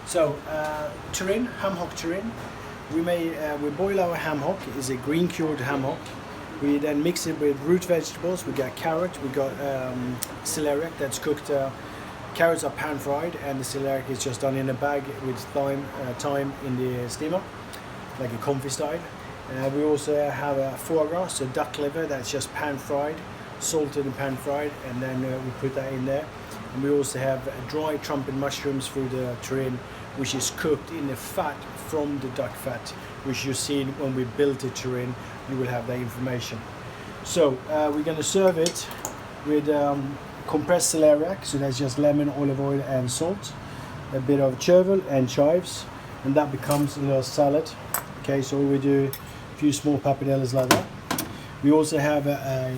So, terrine, Hammock Terrine. We boil our hammock. It's a green cured hammock. We then mix it with root vegetables. We got carrot, we got celeriac that's cooked. Carrots are pan fried, and the celeriac is just done in a bag with thyme in the steamer, like a comfy style. We also have a foie gras, so duck liver that's just pan fried, salted and pan fried, and then we put that in there. And we also have dry trumpet mushrooms for the terrine, which is cooked in the fat from the duck fat, which you've seen when we built the terrine. You will have that information. So we're going to serve it with compressed celeriac, so that's just lemon, olive oil and salt, a bit of chervil and chives, and that becomes a little salad. Okay, so we do a few small pappardelles like that. We also have a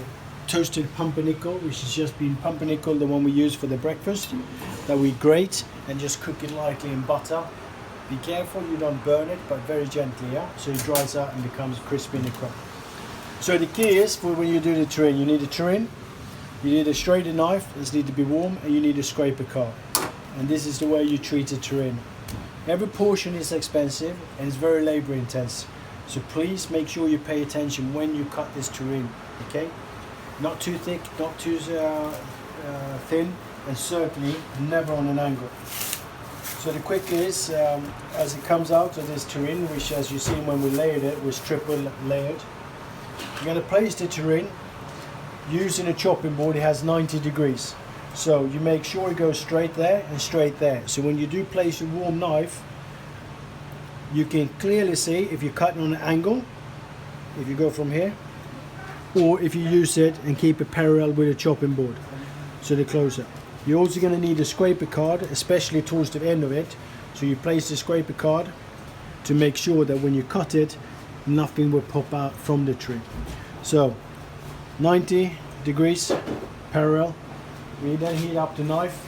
toasted pumpernickel, which has just been pumpernickel, the one we use for the breakfast, that we grate and just cook it lightly in butter. Be careful you don't burn it, but very gently, yeah, so it dries out and becomes crispy in the crumb. So the key is, for when you do the terrine, you need a terrine, you need a straighter knife, this needs to be warm, and you need a scraper card. And this is the way you treat a terrine. Every portion is expensive and it's very labor intense, so please make sure you pay attention when you cut this terrine. Okay, not too thick, not too thin, and certainly never on an angle. So the quick is, as it comes out of this terrine, which as you seen when we layered it, was triple layered. You're going to place the terrine using a chopping board. It has 90 degrees. So you make sure it goes straight there and straight there. So when you do place your warm knife, you can clearly see if you're cutting on an angle, if you go from here, or if you use it and keep it parallel with a chopping board, so they're closer. You're also going to need a scraper card, especially towards the end of it. So you place the scraper card to make sure that when you cut it, nothing will pop out from the tree. So 90 degrees parallel. We then heat up the knife.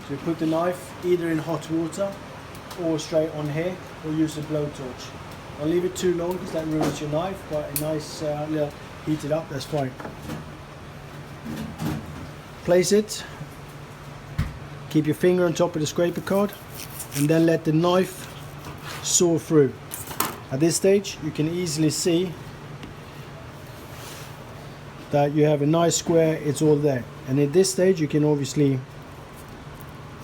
So you put the knife either in hot water or straight on here, or use a blowtorch. Don't leave it too long because that ruins your knife, but a nice little heat it up, that's fine. Place it. Keep your finger on top of the scraper card and then let the knife saw through. At this stage you can easily see that you have a nice square, it's all there. And at this stage you can obviously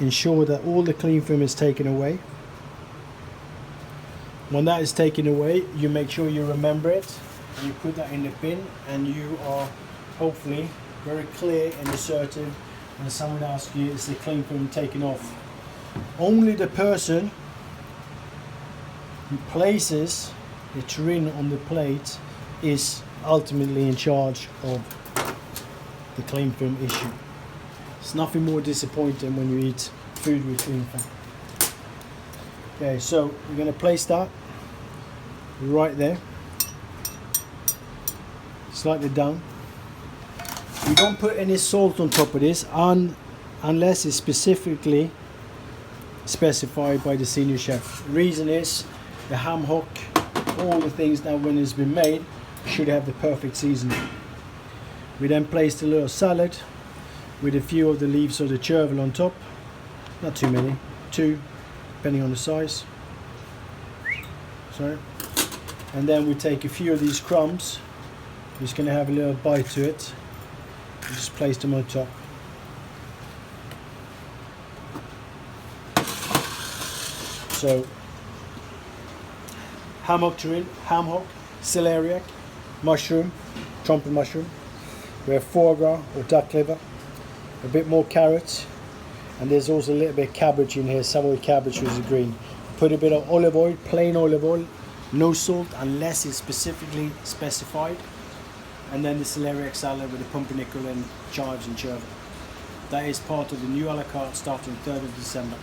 ensure that all the cling film is taken away. When that is taken away, you make sure you remember it and you put that in the bin, and you are hopefully very clear and assertive when someone asks you, is the cling film taken off? Only the person who places the terrine on the plate is ultimately in charge of the cling film issue. It's nothing more disappointing when you eat food with cling film. Okay, so we're going to place that right there, slightly down. You don't put any salt on top of this unless it's specifically specified by the senior chef. The reason is the ham hock, all the things that when it's been made should have the perfect seasoning. We then placed a little salad with a few of the leaves of the chervil on top, not too many, 2 depending on the size. Sorry. And then we take a few of these crumbs, I'm just going to have a little bite to it. Just place them on top. So, hammock terrine, ham hock, celeriac, mushroom, trumpet mushroom. We have foie gras or duck liver, a bit more carrots, and there's also a little bit of cabbage in here, savoy cabbage which is green. Put a bit of olive oil, plain olive oil, no salt unless it's specifically specified. And then the celeriac salad with the pumpernickel and chives and chervil. That is part of the new a la carte starting 3rd of December.